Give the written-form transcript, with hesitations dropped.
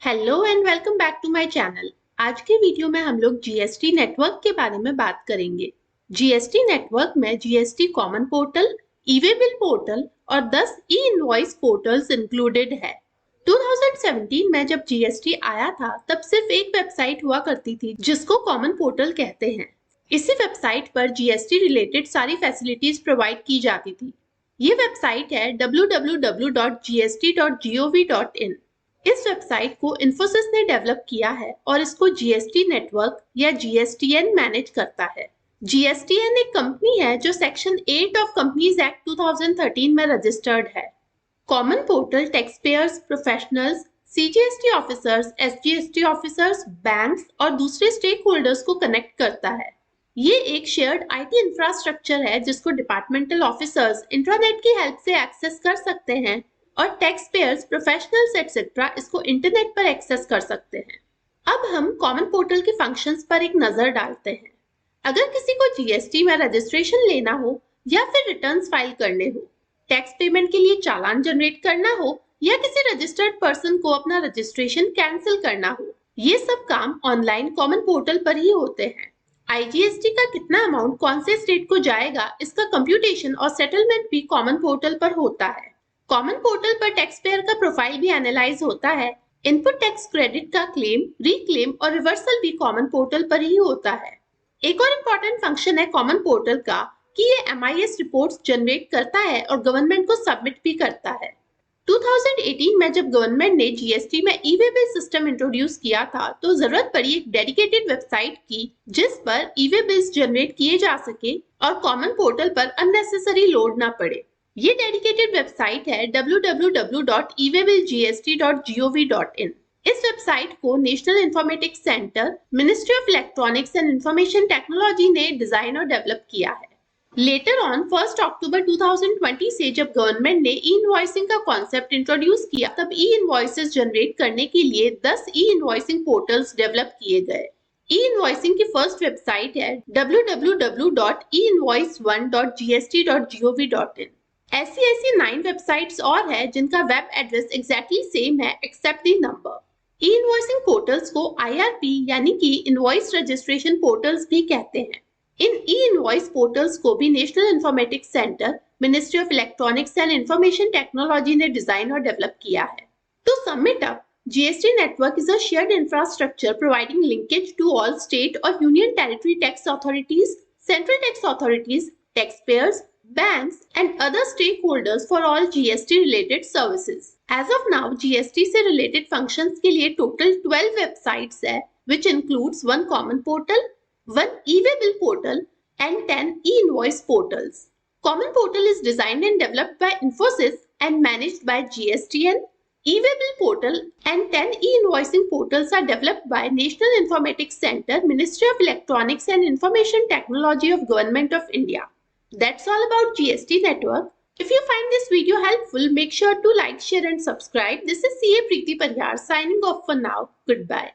Hello and welcome back to my channel. आज के video में हम लोग जीएसटी नेटवर्क के बारे में बात करेंगे। जीएसटी नेटवर्क में GST common portal, e-way bill portal और 10 ई इनवॉइस पोर्टल्स इंक्लूडेड है। 2017 में जब जीएसटी आया था तब सिर्फ एक वेबसाइट हुआ करती थी जिसको कॉमन पोर्टल कहते हैं। इसी वेबसाइट पर जीएसटी रिलेटेड सारी फैसिलिटीज प्रोवाइड की जाती थी। ये वेबसाइट है www.gst.gov.in। इस वेबसाइट को इन्फोसिस ने डेवलप किया है और इसको जीएसटी नेटवर्क या जीएसटीएन मैनेज करता है। जीएसटीएन एक कंपनी है जो सेक्शन 8 ऑफ कंपनीज एक्ट 2013 में रजिस्टर्ड है। Common portal tax payers, professionals, CGST officers, SGST officers, banks और दूसरे स्टेक होल्डर्स को कनेक्ट करता है। ये एक शेयर्ड आईटी इंफ्रास्ट्रक्चर है जिसको डिपार्टमेंटल ऑफिसर्स इंट्रानेट की हेल्प से एक्सेस कर सकते हैं और टैक्स पेयर्स, प्रोफेशनल्स एक्सेट्रा इसको इंटरनेट पर एक्सेस कर सकते हैं। अब हम कॉमन पोर्टल के फंक्शंस पर एक नजर डालते हैं। अगर किसी को जीएसटी में रजिस्ट्रेशन लेना हो या फिर रिटर्न्स फाइल करने हो, टैक्स पेमेंट के लिए चालान जनरेट करना हो या किसी रजिस्टर्ड पर्सन को अपना रजिस्ट्रेशन कैंसिल करना हो, ये सब काम ऑनलाइन कॉमन पोर्टल पर ही होते हैं। आईजीएसटी का कितना अमाउंट कौन से स्टेट को जाएगा, इसका कंप्यूटेशन और सेटलमेंट भी कॉमन पोर्टल पर होता है। कॉमन पोर्टल पर टैक्स पेयर का प्रोफाइल भी एनालाइज होता है। इनपुट टैक्स क्रेडिट का क्लेम, रिक्लेम और रिवर्सल भी कॉमन पोर्टल पर ही होता है। एक और इम्पोर्टेंट फंक्शन है कॉमन पोर्टल का कि ये एमआईएस रिपोर्ट्स जनरेट करता है और गवर्नमेंट को सबमिट भी करता है। 2018 में जब गवर्नमेंट ने जीएसटी में ई-वे बिल सिस्टम इंट्रोड्यूस किया था तो जरूरत पड़ी एक डेडिकेटेड वेबसाइट की जिस पर ई-वे बिल्स जनरेट किए जा सके और कॉमन पोर्टल पर अननेसेसरी लोड ना पड़े। ये डेडिकेटेड वेबसाइट है www.ewaybillgst.gov.in। इस वेबसाइट को national informatics centre, ministry of electronics and information technology ने डिजाइन और डेवलप किया है। लेटर ऑन 1 अक्टूबर 2020 से जब गवर्नमेंट ने ई इनवॉइसिंग का कॉन्सेप्ट इंट्रोड्यूस किया तब ई इनवॉइसेस जनरेट करने के लिए 10 ई इनवॉइसिंग पोर्टल्स डेवलप किए गए। ई इनवॉइसिंग की फर्स्ट वेबसाइट है www.einvoice1.gst.gov.in। ऐसी 9 वेबसाइट्स और है जिनका वेब एड्रेस एग्जैक्टली सेम है except the number. E invoicing portals को आईआरपी यानी कि इनवॉइस रजिस्ट्रेशन पोर्टल्स भी कहते हैं। इन ई इनवॉइस पोर्टल्स को भी national informatics centre, ministry of electronics and information technology ने डिजाइन और डेवलप किया है। To sum it up, GST network is a shared infrastructure providing linkage to all state or union territory tax authorities, central tax authorities, taxpayers, banks and other stakeholders for all GST related services. As of now, GST से related functions के लिए total 12 websites है, which includes one common portal, one e-way bill portal and 10 e-invoice portals. Common portal is designed and developed by Infosys and managed by GSTN. E-way bill portal and 10 e-invoicing portals are developed by National Informatics Center, Ministry of Electronics and Information Technology of Government of India. That's all about GST network. If you find this video helpful, make sure to like, share and subscribe. This is CA Preeti Pariyar signing off for now. Goodbye.